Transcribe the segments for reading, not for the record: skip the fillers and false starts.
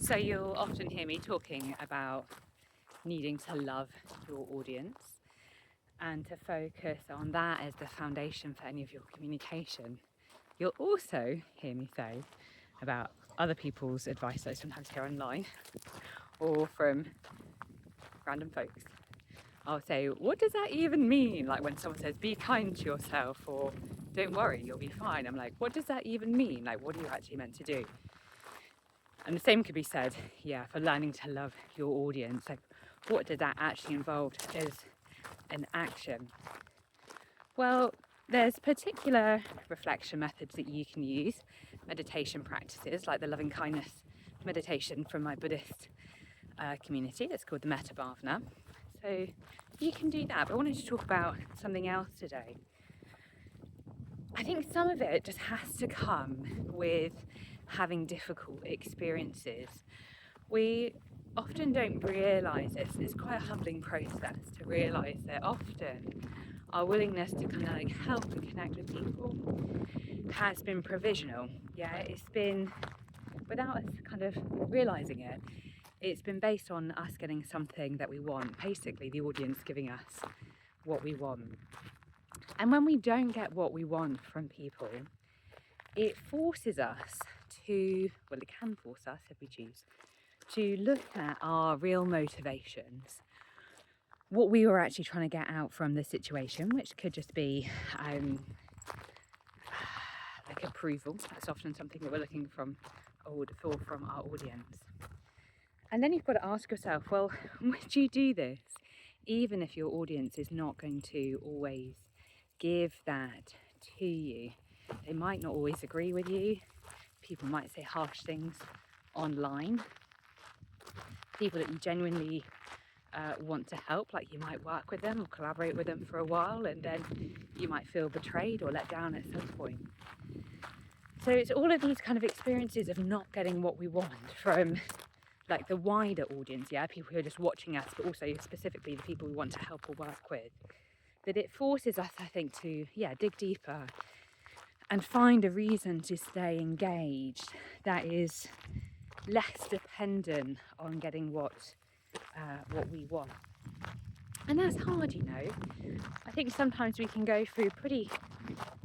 So you'll often hear me talking about needing to love your audience and to focus on that as the foundation for any of your communication. You'll also hear me say about other people's advice that I sometimes hear online or from random folks. I'll say, what does that even mean? Like when someone says, be kind to yourself, or don't worry, you'll be fine. I'm like, what does that even mean? Like, what are you actually meant to do? And the same could be said, for learning to love your audience. Like, what does that actually involve as an action? Well, there's particular reflection methods that you can use, meditation practices like the loving kindness meditation from my Buddhist community. It's called the Metta Bhavana. So you can do that. But I wanted to talk about something else today. I think some of it just has to come with having difficult experiences. We often don't realise this. It's quite a humbling process to realise that often our willingness to kind of like help and connect with people has been provisional. It's been, without us kind of realising it, it's been based on us getting something that we want, basically the audience giving us what we want. And when we don't get what we want from people, it forces us to, well, it can force us if we choose, to look at our real motivations, what we were actually trying to get out from the situation, which could just be like approval. That's often something that we're looking for from our audience. And then you've got to ask yourself, well, would you do this even if your audience is not going to always give that to you? They might not always agree with you. People might say harsh things online. People that you genuinely want to help, like you might work with them or collaborate with them for a while, and then you might feel betrayed or let down at some point. So it's all of these kind of experiences of not getting what we want from like the wider audience, people who are just watching us, but also specifically the people we want to help or work with, that it forces us, I think, to dig deeper and find a reason to stay engaged that is less dependent on getting what we want. And that's hard, I think sometimes we can go through pretty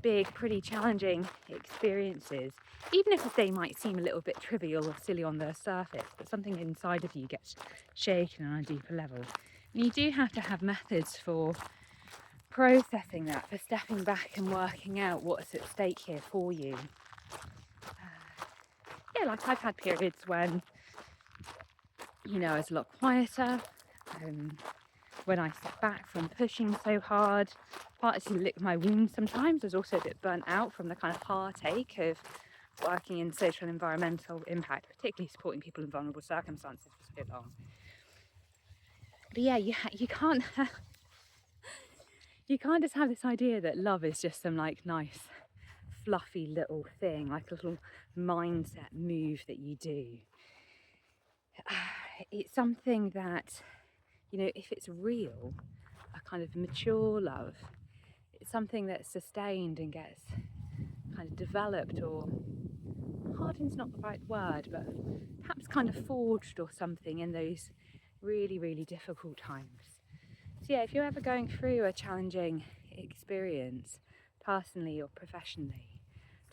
big, pretty challenging experiences, even if they might seem a little bit trivial or silly on the surface, but something inside of you gets shaken on a deeper level. And you do have to have methods for processing that, for stepping back and working out what's at stake here for you. Like I've had periods when, I was a lot quieter, when I step back from pushing so hard, partly to lick my wounds sometimes. I was also a bit burnt out from the kind of heartache of working in social and environmental impact, particularly supporting people in vulnerable circumstances for so long. But you can't you can't just have this idea that love is just some like nice fluffy little thing, like a little mindset move that you do. It's something that, if it's real, a kind of mature love, it's something that's sustained and gets kind of developed, or hardened's not the right word, but perhaps kind of forged or something in those really, really difficult times. So if you're ever going through a challenging experience, personally or professionally,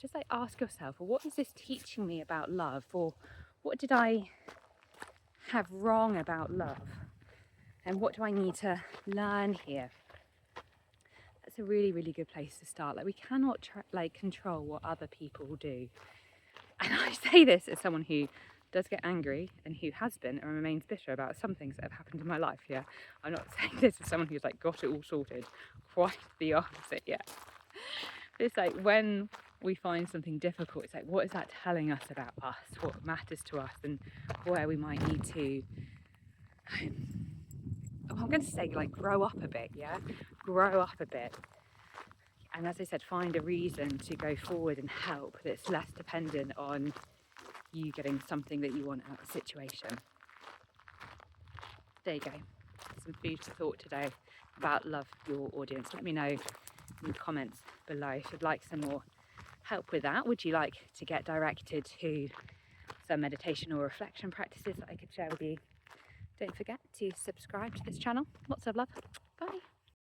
just like ask yourself, well, what is this teaching me about love? Or what did I have wrong about love? And what do I need to learn here? That's a really, really good place to start. Like we cannot control what other people do. And I say this as someone who does get angry and who has been and remains bitter about some things that have happened in my life. I'm not saying this as someone who's like got it all sorted. Quite the opposite. But it's like when we find something difficult, it's like, what is that telling us about us? What matters to us, and where we might need to I'm going to say like grow up a bit, grow up a bit. And as I said, find a reason to go forward and help that's less dependent on you getting something that you want out of the situation. There you go. Some food for thought today about love your audience. Let me know in the comments below if you'd like some more help with that. Would you like to get directed to some meditation or reflection practices that I could share with you. Don't forget to subscribe to this channel. Lots of love. Bye.